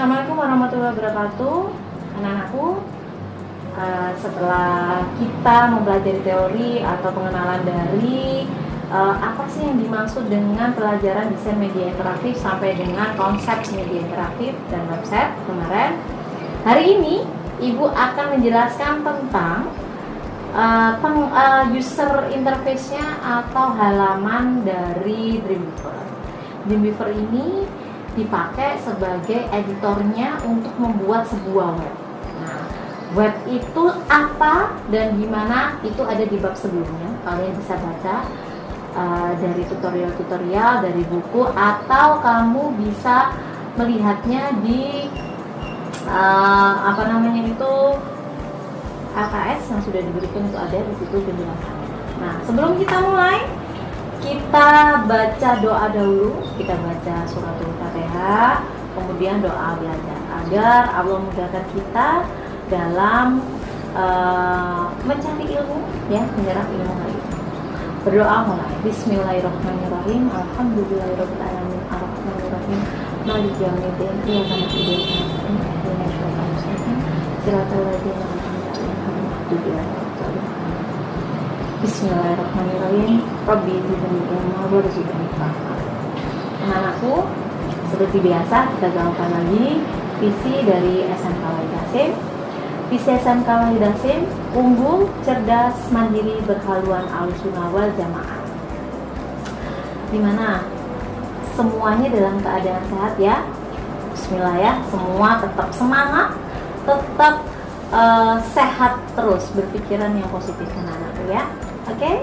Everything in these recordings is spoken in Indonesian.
Assalamualaikum warahmatullahi wabarakatuh, anak-anakku. Setelah kita mempelajari teori atau pengenalan dari apa sih yang dimaksud dengan pelajaran desain media interaktif sampai dengan konsep media interaktif dan website kemarin, hari ini Ibu akan menjelaskan tentang user interface-nya atau halaman dari Dreamweaver. Dreamweaver ini dipakai sebagai editornya untuk membuat sebuah web. Nah, web itu apa dan gimana itu ada di bab sebelumnya. Kalian bisa baca dari tutorial-tutorial dari buku, atau kamu bisa melihatnya di LKS yang sudah diberikan, itu ada di situ penjelasannya. Nah, sebelum kita mulai, kita baca doa dahulu. Kita baca suratul Fatihah, kemudian doa belajar agar Allah mudahkan kita dalam mencari ilmu, ya, menyerap ilmu hari ini. Berdoa mulai. Bismillahirrahmanirrahim. Alhamdulillahirabbil alamin. Arrahmanirrahim. Maliki yaumiddin. Iyyaka na'budu wa iyyaka nasta'in. Ihdinas siratal mustaqim. Siratal ladzina an'amta 'alaihim ghairil maghdubi 'alaihim. Bismillahirrahmanirrahim. Rabbi zidni ilma warzuqni fahma. Anak-anakku, seperti biasa kita gaungkan lagi visi dari SMK Wahid Hasim. Visi SMK Wahid Hasim: unggul, cerdas, mandiri, berhaluan ahlussunnah wal jamaah. Dimana semuanya dalam keadaan sehat, ya. Bismillah, ya. Semua tetap semangat, tetap sehat terus, berpikiran yang positif, anak-anakku, ya. Oke,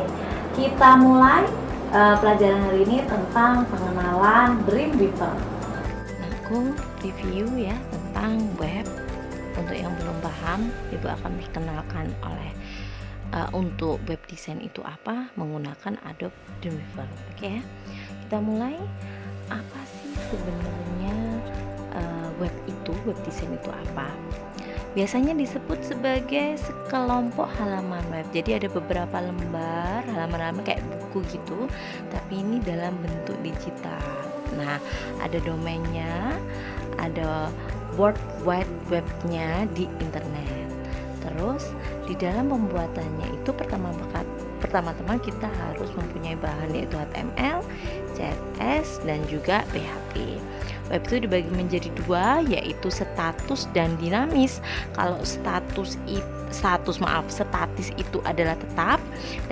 kita mulai pelajaran hari ini tentang pengenalan Dreamweaver. Aku review ya tentang web. Untuk yang belum paham, Ibu akan perkenalkan untuk web design itu apa menggunakan Adobe Dreamweaver. Oke ya. Kita mulai. Apa sih sebenarnya web design itu apa? Biasanya disebut sebagai sekelompok halaman web. Jadi ada beberapa lembar halaman-halaman kayak buku gitu, tapi ini dalam bentuk digital. Nah, ada domainnya, ada World Wide Web-nya di internet. Terus di dalam pembuatannya itu pertama-tama kita harus mempunyai bahan, yaitu HTML, CSS, dan juga PHP. Web itu dibagi menjadi dua, yaitu status dan dinamis. Kalau statis itu adalah tetap,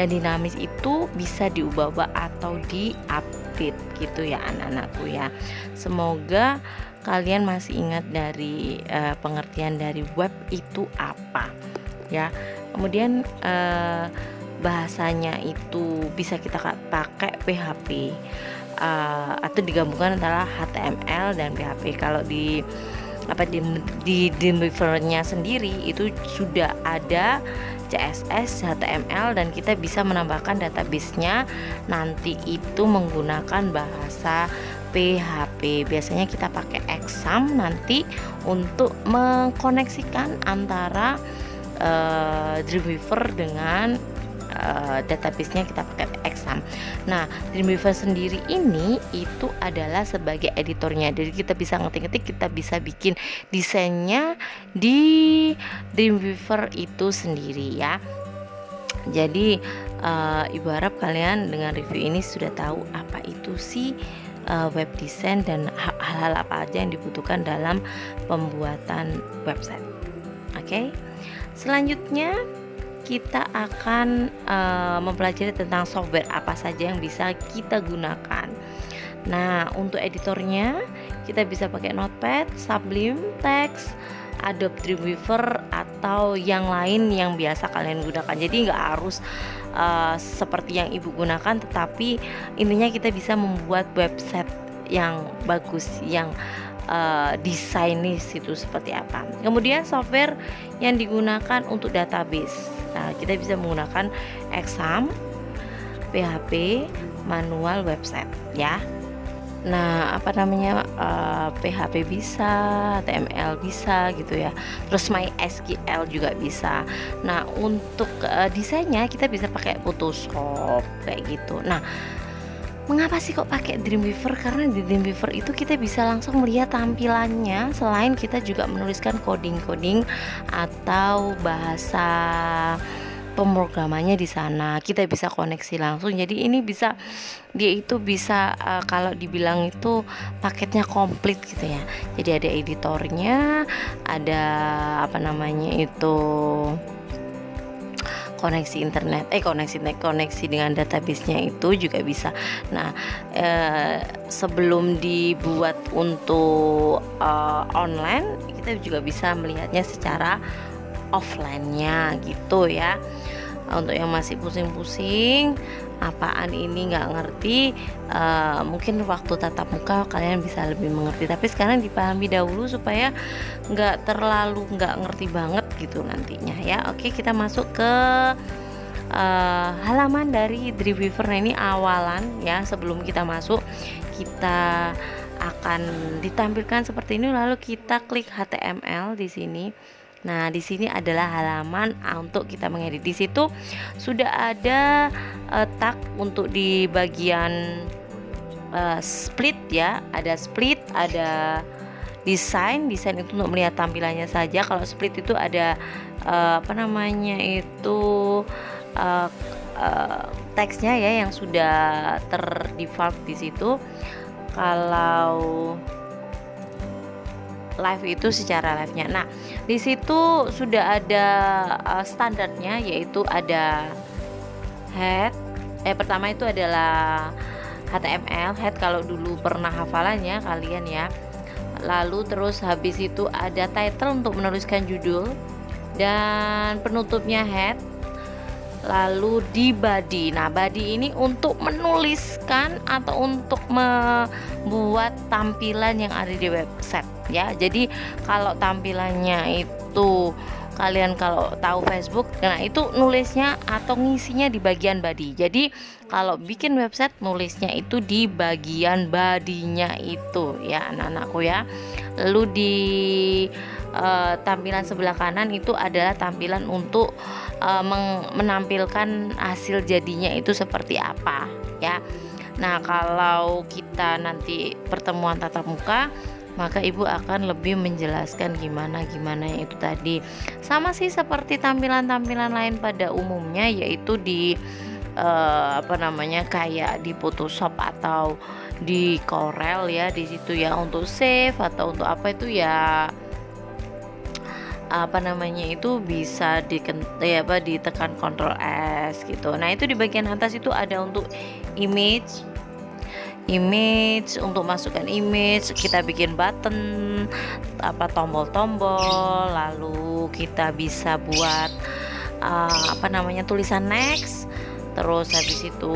dan dinamis itu bisa diubah-ubah atau diupdate gitu ya anak-anakku, ya. Semoga kalian masih ingat dari pengertian dari web itu apa, ya. Kemudian bahasanya itu bisa kita pakai PHP atau digabungkan antara HTML dan PHP. Kalau di Dreamweaver-nya sendiri itu sudah ada CSS, HTML, dan kita bisa menambahkan database-nya nanti itu menggunakan bahasa PHP. Biasanya kita pakai Exam nanti untuk mengkoneksikan antara Dreamweaver dengan database-nya kita pakai Exam. Nah, Dreamweaver sendiri ini itu adalah sebagai editornya. Jadi kita bisa ngetik-ngetik, kita bisa bikin desainnya di Dreamweaver itu sendiri, ya. Jadi Ibu harap kalian dengan review ini sudah tahu apa itu sih web design dan hal-hal apa aja yang dibutuhkan dalam pembuatan website. Oke. Selanjutnya kita akan mempelajari tentang software apa saja yang bisa kita gunakan. Nah, untuk editornya kita bisa pakai Notepad, Sublime Text, Adobe Dreamweaver, atau yang lain yang biasa kalian gunakan. Jadi nggak harus seperti yang Ibu gunakan, tetapi intinya kita bisa membuat website yang bagus, yang desain di situ seperti apa. Kemudian software yang digunakan untuk database. Nah, kita bisa menggunakan Exam, PHP, manual website ya. Nah, PHP bisa, HTML bisa gitu ya. Terus MySQL juga bisa. Nah, untuk desainnya kita bisa pakai Photoshop kayak gitu. Nah, mengapa sih kok pakai Dreamweaver? Karena di Dreamweaver itu kita bisa langsung melihat tampilannya, selain kita juga menuliskan coding-coding atau bahasa pemrogramannya di sana. Kita bisa koneksi langsung. Jadi ini bisa, dia itu bisa kalau dibilang itu paketnya komplit gitu ya. Jadi ada editornya, ada koneksi internet, koneksi dengan database-nya itu juga bisa. Nah, sebelum dibuat untuk online, kita juga bisa melihatnya secara offline-nya gitu ya. Untuk yang masih pusing-pusing apaan ini nggak ngerti, mungkin waktu tatap muka kalian bisa lebih mengerti, tapi sekarang dipahami dahulu supaya nggak terlalu nggak ngerti banget gitu nantinya ya. Oke, kita masuk ke halaman dari Dreamweaver. Nah, ini awalan ya. Sebelum kita masuk, kita akan ditampilkan seperti ini, lalu kita klik HTML di sini. Nah, di sini adalah halaman untuk kita mengedit. Di situ sudah ada tag untuk di bagian split ya. Ada split, ada desain itu untuk melihat tampilannya saja. Kalau split itu ada teksnya ya yang sudah terdefault di situ. Kalau live itu secara live-nya. Nah, di situ sudah ada standarnya, yaitu ada head. Pertama itu adalah HTML head, kalau dulu pernah hafalannya kalian ya. Lalu terus habis itu ada title untuk menuliskan judul, dan penutupnya head. Lalu di body. Nah, body ini untuk menuliskan atau untuk membuat tampilan yang ada di website ya. Jadi kalau tampilannya itu kalian kalau tahu Facebook, nah itu nulisnya atau ngisinya di bagian body. Jadi kalau bikin website nulisnya itu di bagian badinya itu ya anak-anakku ya. Lalu di tampilan sebelah kanan itu adalah tampilan untuk menampilkan hasil jadinya itu seperti apa ya. Nah, kalau kita nanti pertemuan tatap muka, maka ibu akan lebih menjelaskan gimana itu tadi. Sama sih seperti tampilan-tampilan lain pada umumnya, yaitu di kayak di Photoshop atau di Corel ya. Di situ ya untuk save atau untuk apa itu ya itu bisa ditekan Ctrl S gitu. Nah, itu di bagian atas itu ada untuk image untuk masukkan image. Kita bikin button, tombol-tombol, lalu kita bisa buat tulisan next. Terus habis itu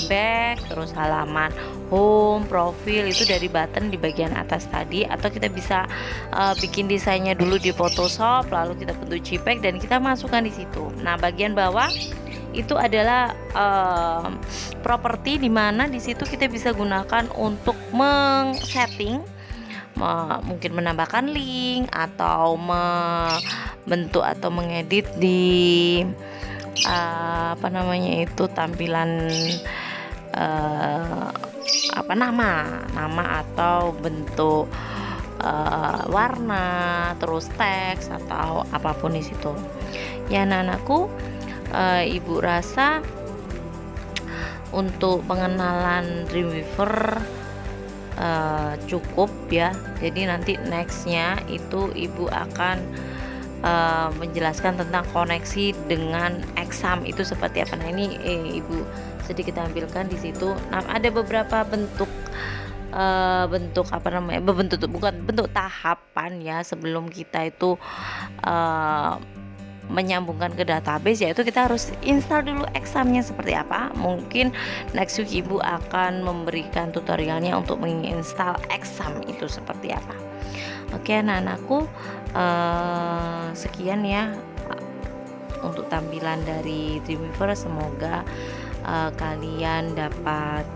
back, terus halaman, home, profil, itu dari button di bagian atas tadi. Atau kita bisa bikin desainnya dulu di Photoshop, lalu kita bentuk JPEG dan kita masukkan di situ. Nah, bagian bawah itu adalah properti, di mana di situ kita bisa gunakan untuk meng-setting, mungkin menambahkan link atau membentuk atau mengedit di tampilan nama atau bentuk warna, terus teks atau apapun di situ. Ya, anak-anakku, ibu rasa untuk pengenalan Dreamweaver cukup ya. Jadi nanti nextnya itu ibu akan menjelaskan tentang koneksi dengan Exam itu seperti apa. Nah, ini ibu sedikit tampilkan di situ. Nah, ada beberapa bentuk tahapan ya sebelum kita itu menyambungkan ke database, yaitu kita harus install dulu examnya seperti apa. Mungkin next week ibu akan memberikan tutorialnya untuk menginstal exam itu seperti apa. Oke anak-anakku, sekian ya untuk tampilan dari Dreamweaver. Semoga kalian dapat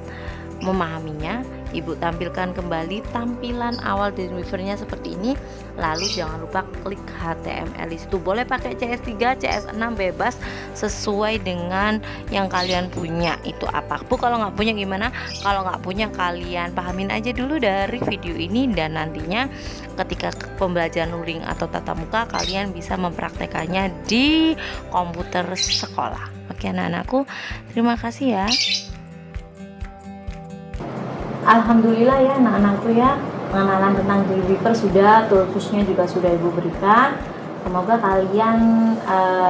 memahaminya. Ibu tampilkan kembali tampilan awal Dreamweaver-nya seperti ini. Lalu jangan lupa klik HTML di situ. Boleh pakai CS3, CS6 bebas sesuai dengan yang kalian punya itu apa. Bu, kalau nggak punya gimana? Kalau nggak punya kalian pahamin aja dulu dari video ini, dan nantinya ketika pembelajaran luring atau tatap muka kalian bisa mempraktekannya di komputer sekolah. Oke anak-anakku, terima kasih ya. Alhamdulillah ya anak-anakku ya, pengenalan tentang Dreamweaver sudah, toolsnya juga sudah ibu berikan. Semoga kalian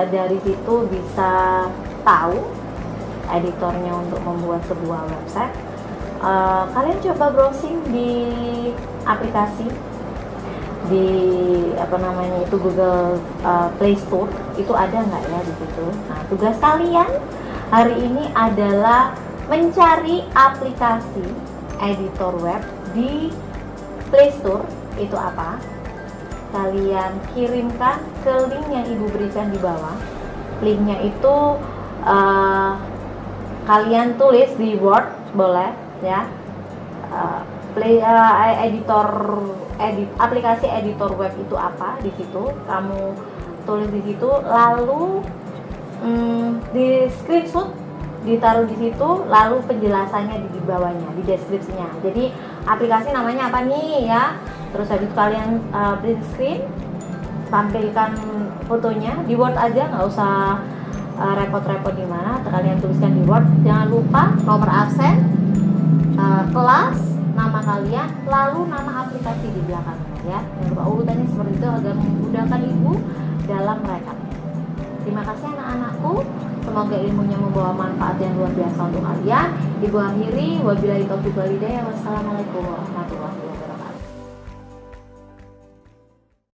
dari situ bisa tahu editornya untuk membuat sebuah website. Kalian coba browsing di aplikasi di Google Play Store, itu ada nggak ya di situ. Nah, tugas kalian hari ini adalah mencari aplikasi editor web di Play Store itu apa. Kalian kirimkan ke link yang ibu berikan di bawah. Linknya itu kalian tulis di Word boleh ya. Aplikasi editor web itu apa, di situ kamu tulis di situ, lalu di screenshot ditaruh di situ, lalu penjelasannya di bawahnya, di deskripsinya. Jadi aplikasi namanya apa nih ya, terus habis kalian print screen, tampilkan fotonya di Word aja, nggak usah repot-repot di mana, kalian tuliskan di Word. Jangan lupa nomor absen, kelas, nama kalian, lalu nama aplikasi di belakangnya ya. Jangan lupa urutannya seperti itu agar memudahkan ibu dalam merekam. Terima kasih anak-anakku. Semoga ilmunya membawa manfaat yang luar biasa untuk kalian. Ibu akhiri, wabillahi taufiq wal hidayah. Wassalamualaikum warahmatullahi wabarakatuh.